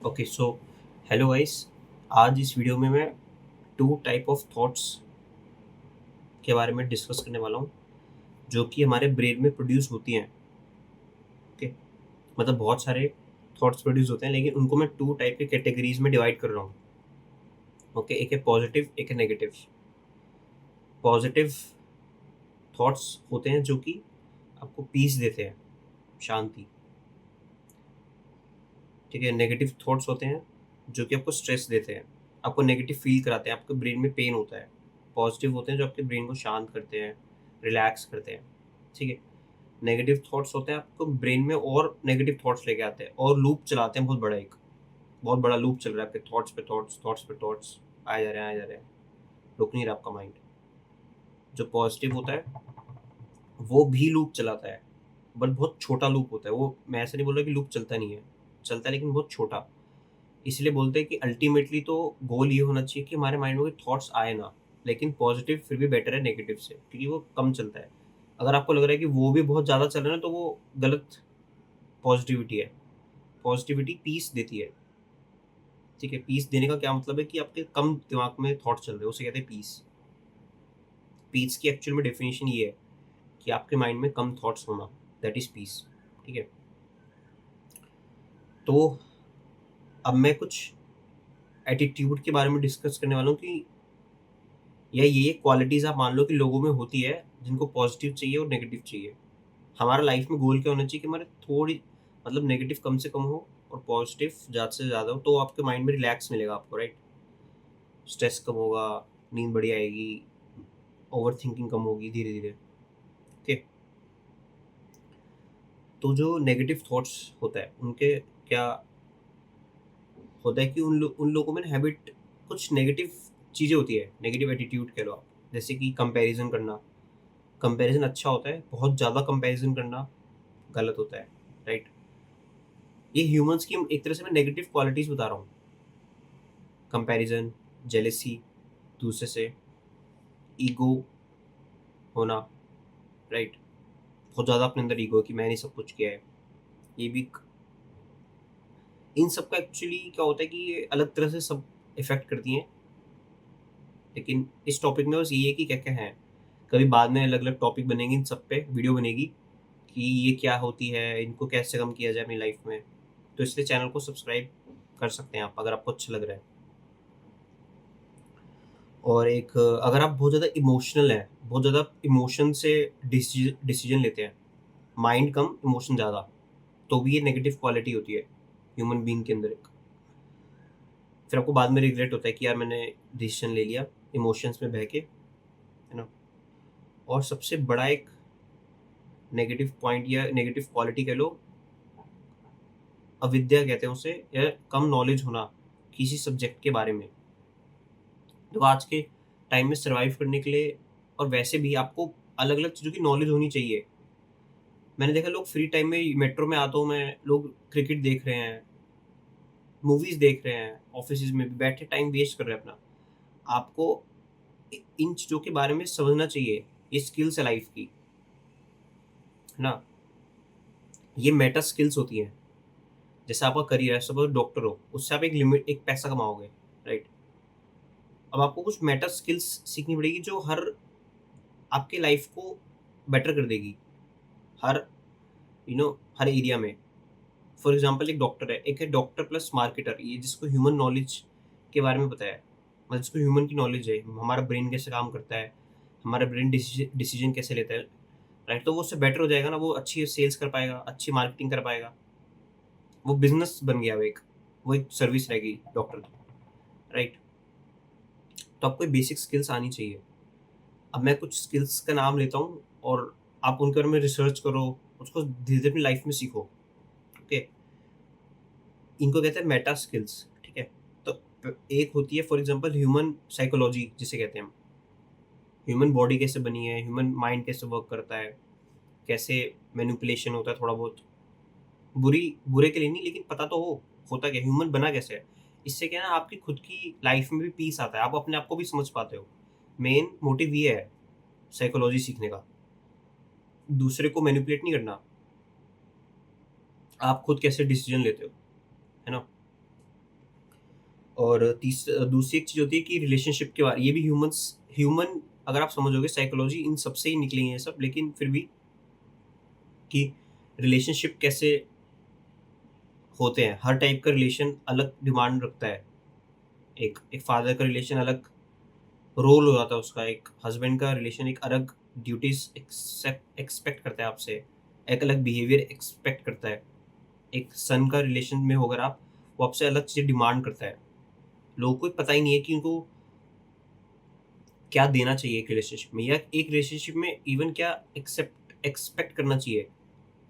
Okay so hello guys. आज इस video में मैं टू टाइप ऑफ थॉट्स के बारे में डिस्कस करने वाला हूँ जो कि हमारे ब्रेन में प्रोड्यूस होती हैं। ओके, मतलब बहुत सारे थॉट्स प्रोड्यूस होते हैं लेकिन उनको मैं टू टाइप के कैटेगरीज में डिवाइड कर रहा हूँ। ओके, एक है पॉजिटिव, एक है नेगेटिव। पॉजिटिव थॉट्स होते हैं जो कि आपको पीस देते हैं, शांति। ठीक है, नेगेटिव थॉट्स होते हैं जो कि आपको स्ट्रेस देते हैं, आपको नेगेटिव फील कराते हैं, आपके ब्रेन में पेन होता है। पॉजिटिव होते हैं जो आपके ब्रेन को शांत करते हैं, रिलैक्स करते हैं। ठीक है, नेगेटिव थॉट्स होते हैं आपको ब्रेन में और नेगेटिव थॉट्स लेके आते हैं और लूप चलाते हैं। बहुत बड़ा लूप चल रहा है आपके थॉट्स पे थॉट्स, थॉट्स पे थॉट्स, आए जा रहे हैं आए जा रहे हैं, रुक नहीं रहा आपका माइंड। जो पॉजिटिव होता है वो भी लूप चलाता है, बट बहुत छोटा लूप होता है वो। मैं ऐसे नहीं बोल रहा कि लूप चलता नहीं है, चलता है लेकिन बहुत छोटा। इसलिए बोलते हैं कि अल्टीमेटली तो गोल ये होना चाहिए कि हमारे माइंड में कोई थॉट्स आए ना, लेकिन पॉजिटिव फिर भी बेटर है नेगेटिव से, क्योंकि वो कम चलता है। अगर आपको लग रहा है कि वो भी बहुत ज़्यादा चल रहा है ना, तो वो गलत पॉजिटिविटी है। पॉजिटिविटी पीस देती है। ठीक है, पीस देने का क्या मतलब है कि आपके कम दिमाग में थॉट चल रहे हैं, उसे कहते हैं पीस। पीस की एक्चुअल में डेफिनेशन ये है कि आपके माइंड में कम थॉट्स होना, दैट इज पीस। ठीक है, तो अब मैं कुछ एटीट्यूड के बारे में डिस्कस करने वाला हूँ कि या ये क्वालिटीज़ आप मान लो कि लोगों में होती है जिनको पॉजिटिव चाहिए और नेगेटिव चाहिए। हमारा लाइफ में गोल क्या होना चाहिए कि हमारे थोड़ी, मतलब नेगेटिव कम से कम हो और पॉजिटिव ज़्यादा से ज़्यादा हो, तो आपके माइंड में रिलैक्स मिलेगा आपको, राइट। स्ट्रेस कम होगा, नींद बढ़िया आएगी, ओवर थिंकिंग कम होगी धीरे धीरे। ओके, तो जो नेगेटिव थॉट्स होता है उनके क्या होता है कि उन लोगों में हैबिट, कुछ नेगेटिव चीज़ें होती है, नेगेटिव एटीट्यूड कह लो आप। जैसे कि कंपैरिजन करना। कंपैरिजन अच्छा होता है, बहुत ज़्यादा कंपैरिजन करना गलत होता है, राइट। ये ह्यूमंस की एक तरह से मैं नेगेटिव क्वालिटीज़ बता रहा हूँ। कंपैरिजन, जेलेसी दूसरे से, ईगो होना, राइट। बहुत ज़्यादा अपने अंदर ईगो कि मैंने सब कुछ किया है, ये भी। इन सब का एक्चुअली क्या होता है कि ये अलग तरह से सब इफेक्ट करती हैं, लेकिन इस टॉपिक में बस ये है कि क्या क्या है। कभी बाद में अलग अलग टॉपिक बनेंगे, इन सब पे वीडियो बनेगी कि ये क्या होती है, इनको कैसे कम किया जाए अपनी लाइफ में। तो इसलिए चैनल को सब्सक्राइब कर सकते हैं आप अगर आपको अच्छा लग रहा है। और एक, अगर आप बहुत ज़्यादा इमोशनल हैं, बहुत ज़्यादा इमोशन से डिसीजन लेते हैं, माइंड कम इमोशन ज़्यादा, तो भी ये नेगेटिव क्वालिटी होती है ह्यूमन बीइंग के अंदर एक। फिर आपको बाद में रिग्रेट होता है कि यार मैंने डिसीजन ले लिया इमोशंस में बह के, है ना। और सबसे बड़ा एक नेगेटिव पॉइंट या नेगेटिव क्वालिटी कह लो, अविद्या कहते हैं उसे, या कम नॉलेज होना किसी सब्जेक्ट के बारे में। तो आज के टाइम में सर्वाइव करने के लिए और वैसे भी आपको अलग अलग चीज़ों की नॉलेज होनी चाहिए। मैंने देखा लोग फ्री टाइम में, मेट्रो में आता हूँ मैं, लोग क्रिकेट देख रहे हैं, मूवीज देख रहे हैं, ऑफिस में भी बैठे टाइम वेस्ट कर रहे हैं अपना। आपको इन चीज़ों के बारे में समझना चाहिए, ये स्किल्स है लाइफ की, है ना। ये मेटा स्किल्स होती हैं। जैसे आपका करियर है, सपोज डॉक्टर हो, उससे आप एक लिमिट, एक पैसा कमाओगे, राइट। अब आपको कुछ मेटा स्किल्स सीखनी पड़ेगी जो हर आपके लाइफ को बेटर कर देगी, हर हर एरिया में। फॉर एग्जाम्पल एक डॉक्टर है, एक है डॉक्टर प्लस मार्केटर, ये जिसको ह्यूमन नॉलेज के बारे में पता है, मतलब जिसको ह्यूमन की नॉलेज है, हमारा ब्रेन कैसे काम करता है, हमारा ब्रेन डिसीजन कैसे लेता है, राइट। तो वो उससे बेटर हो जाएगा ना, वो अच्छी सेल्स कर पाएगा, अच्छी मार्केटिंग कर पाएगा। वो बिजनेस बन गया, वो एक सर्विस रहेगी डॉक्टर की, राइट। तो आपको बेसिक स्किल्स आनी चाहिए। अब मैं कुछ स्किल्स का नाम लेता हूँ और आप उनके बारे में रिसर्च करो, उसको धीरे धीरे अपनी लाइफ में सीखो। ओके, इनको कहते हैं मेटा स्किल्स, ठीक है। तो एक होती है फॉर एग्जांपल ह्यूमन साइकोलॉजी जिसे कहते हैं हम। ह्यूमन बॉडी कैसे बनी है, ह्यूमन माइंड कैसे वर्क करता है, कैसे मैनिपुलेशन होता है थोड़ा बहुत, बुरे के लिए नहीं, लेकिन पता तो हो होता क्या, ह्यूमन बना कैसे है। इससे क्या है ना, आपकी खुद की लाइफ में भी पीस आता है, आप अपने आप को भी समझ पाते हो। मेन मोटिव ये है साइकोलॉजी सीखने का, दूसरे को मैनिपुलेट नहीं करना, आप खुद कैसे डिसीजन लेते हो, है ना। और दूसरी एक चीज़ होती है कि रिलेशनशिप के बारे, ये भी ह्यूमन अगर आप समझोगे साइकोलॉजी इन सबसे ही निकली है सब, लेकिन फिर भी कि रिलेशनशिप कैसे होते हैं, हर टाइप का रिलेशन अलग डिमांड रखता है। एक एक फादर का रिलेशन अलग रोल हो जाता है उसका, एक हस्बैंड का रिलेशन एक अलग ड्यूटीज एक्सपेक्ट करता है आपसे, एक अलग बिहेवियर एक्सपेक्ट करता है। एक सन का रिलेशन में होकर आप, वो आपसे अलग चीज़ डिमांड करता है। लोगों को पता ही नहीं है कि उनको क्या देना चाहिए एक रिलेशनशिप में, या एक रिलेशनशिप में इवन क्या एक्सपेक्ट करना चाहिए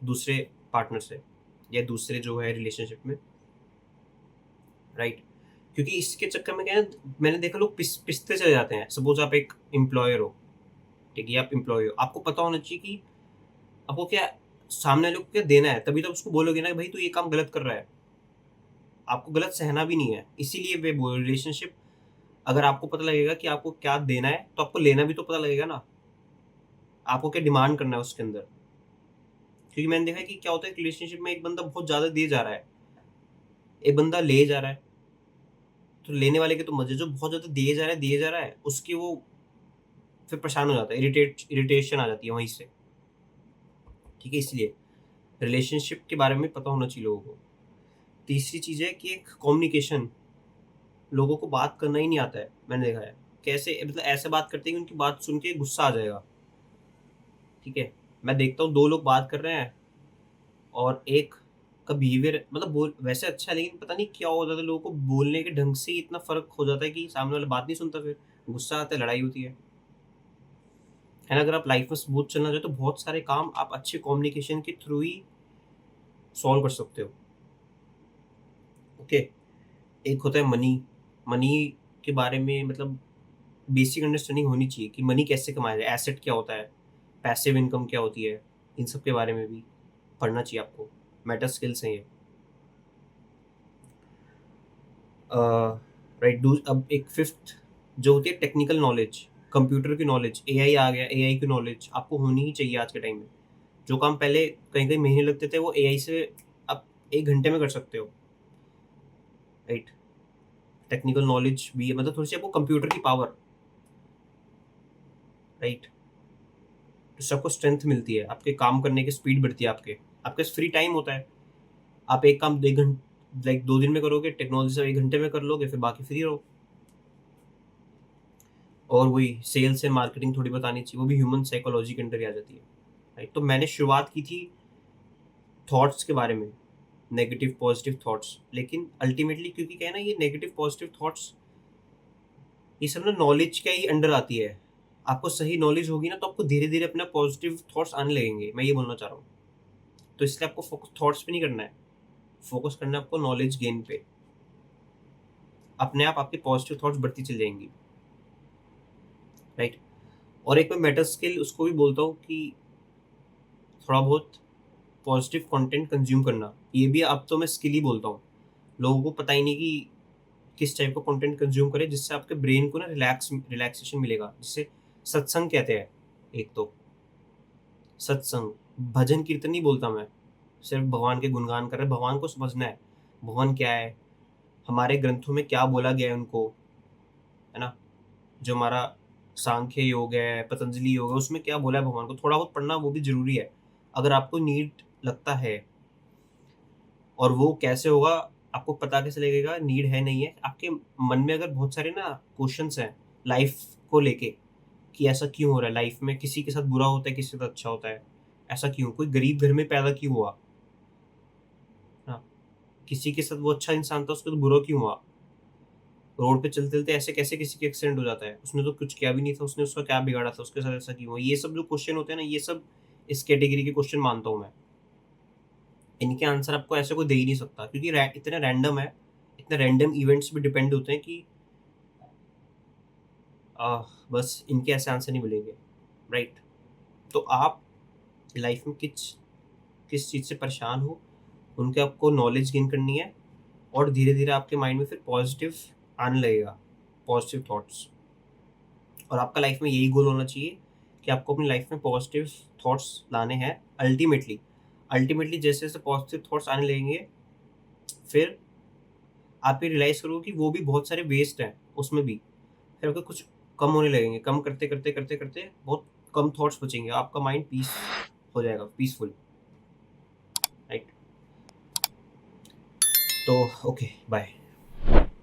दूसरे पार्टनर से या दूसरे जो है रिलेशनशिप में, राइट। क्योंकि इसके चक्कर में क्या है, मैंने देखा लोग पिसते चले जाते हैं। सपोज आप एक एम्प्लॉयर हो, ठीक है, आप एम्प्लॉय हो, आपको पता होना चाहिए कि आपको क्या, सामने वाले को क्या देना है, तभी तो उसको बोलोगे ना कि भाई तू ये काम गलत कर रहा है। आपको गलत सहना भी नहीं है, इसीलिए वे बोल रिलेशनशिप, अगर आपको पता लगेगा कि आपको क्या देना है तो आपको लेना भी तो पता लगेगा ना, आपको क्या डिमांड करना है उसके अंदर। क्योंकि मैंने देखा है कि क्या होता है रिलेशनशिप में, एक बंदा बहुत ज़्यादा दिए जा रहा है, एक बंदा ले जा रहा है, तो लेने वाले के तो मजे, जो बहुत ज़्यादा दिए जा रहा है उसकी वो फिर परेशान हो जाता है, इरिटेशन आ जाती है वहीं से, ठीक है। इसलिए रिलेशनशिप के बारे में पता होना चाहिए लोगों को। तीसरी चीज़ है कि एक कम्युनिकेशन, लोगों को बात करना ही नहीं आता है, मैंने देखा है। कैसे, मतलब ऐसे बात करते हैं कि उनकी बात सुन के गुस्सा आ जाएगा, ठीक है। मैं देखता हूँ दो लोग बात कर रहे हैं और एक का बिहेवियर मतलब बोल वैसे अच्छा है, लेकिन पता नहीं क्या हो जाता है, लोगों को बोलने के ढंग से ही इतना फ़र्क हो जाता है कि सामने वाला बात नहीं सुनता, फिर गुस्सा आता है, लड़ाई होती है ना। अगर आप लाइफ में स्मूथ चलना चाहते हो तो बहुत सारे काम आप अच्छे कम्युनिकेशन के थ्रू ही सॉल्व कर सकते हो, ओके। एक होता है मनी, मनी के बारे में मतलब बेसिक अंडरस्टैंडिंग होनी चाहिए कि मनी कैसे कमाया जाए, एसेट क्या होता है, पैसिव इनकम क्या होती है, इन सब के बारे में भी पढ़ना चाहिए आपको। मेटा स्किल्स हैं ये, राइट। अब एक फिफ्थ जो होती है टेक्निकल नॉलेज, कंप्यूटर की नॉलेज, एआई आ गया, एआई की नॉलेज आपको होनी ही चाहिए आज के टाइम में। जो काम पहले कहीं कहीं महीने लगते थे वो एआई से आप 1 घंटे में कर सकते हो, राइट। टेक्निकल नॉलेज भी है, मतलब थोड़ी सी आपको कंप्यूटर की पावर, राइट। तो सबको स्ट्रेंथ मिलती है, आपके काम करने की स्पीड बढ़ती है, आपके आपके पास फ्री टाइम होता है, आप एक काम 1 घंटे लाइक 2 दिन में करोगे, टेक्नोलॉजी से 1 घंटे में कर लोगे, फिर बाकी फ्री रहो। और वही सेल्स एंड मार्केटिंग थोड़ी बतानी चाहिए, वो भी ह्यूमन साइकोलॉजी के अंदर ही आ जाती है, राइट। तो मैंने शुरुआत की थी थॉट्स के बारे में, नेगेटिव पॉजिटिव थॉट्स, लेकिन अल्टीमेटली क्योंकि क्या है ना, ये नेगेटिव पॉजिटिव थॉट्स ये सब ना नॉलेज के ही अंडर आती है। आपको सही नॉलेज होगी ना तो आपको धीरे धीरे अपना पॉजिटिव थॉट्स आने लगेंगे, मैं ये बोलना चाह रहा हूँ। तो इसलिए आपको फोकस थॉट्स पे नहीं करना है, फोकस करना है आपको नॉलेज गेन पे। अपने आप आपकी पॉजिटिव थॉट्स बढ़ती चल जाएंगी, राइट। और एक मैं मेटा स्किल उसको भी बोलता हूँ कि थोड़ा बहुत पॉजिटिव कंटेंट कंज्यूम करना, ये भी अब तो मैं स्किल ही बोलता हूँ। लोगों को पता ही नहीं कि किस टाइप का कंटेंट कंज्यूम करें जिससे आपके ब्रेन को ना रिलैक्सेशन मिलेगा, जिससे सत्संग कहते हैं। एक तो सत्संग, भजन कीर्तन नहीं बोलता मैं, सिर्फ भगवान के गुणगान कर रहे, भगवान को समझना है, भगवान क्या है, हमारे ग्रंथों में क्या बोला गया है उनको, है ना। जो हमारा सांख्य योग है, पतंजलि योग है, उसमें क्या बोला है भगवान को, थोड़ा बहुत पढ़ना वो भी जरूरी है अगर आपको नीड लगता है। और वो कैसे होगा, आपको पता कैसे लगेगा नीड है नहीं है, आपके मन में अगर बहुत सारे ना क्वेश्चंस हैं लाइफ को लेके, कि ऐसा क्यों हो रहा है लाइफ में, किसी के साथ बुरा होता है, किसी के साथ अच्छा होता है, ऐसा क्यों, कोई गरीब घर में पैदा क्यों हुआ, हाँ, किसी के साथ वो अच्छा इंसान था उसको तो बुरा क्यों हुआ, रोड पे चलते चलते ऐसे कैसे किसी के एक्सीडेंट हो जाता है, उसने तो कुछ किया भी नहीं था, उसने उसका क्या बिगाड़ा था, उसके साथ ऐसा क्यों हुआ। ये सब जो क्वेश्चन होते हैं ना, ये सब इस कैटेगरी के क्वेश्चन मानता हूँ मैं। इनके आंसर आपको ऐसे कोई दे ही नहीं सकता, क्योंकि इतने रैंडम है, इतने रैंडम इवेंट्स पे डिपेंड होते हैं कि बस इनके ऐसे आंसर नहीं मिलेंगे, राइट। तो आप लाइफ में किस किस चीज़ से परेशान हो, उनके आपको नॉलेज गेन करनी है, और धीरे धीरे आपके माइंड में फिर पॉजिटिव आने लगेगा, पॉजिटिव थॉट्स। और आपका लाइफ में यही गोल होना चाहिए कि आपको अपनी लाइफ में पॉजिटिव थॉट्स लाने हैं। अल्टीमेटली अल्टीमेटली जैसे जैसे पॉजिटिव थॉट्स आने लगेंगे, फिर आप ये रियलाइज़ करोगे कि वो भी बहुत सारे वेस्ट हैं उसमें भी। फिर आपके कुछ कम होने लगेंगे, कम करते बहुत कम थॉट्स बचेंगे, आपका माइंड पीस हो जाएगा, पीसफुल, राइट? तो ओके, बाय।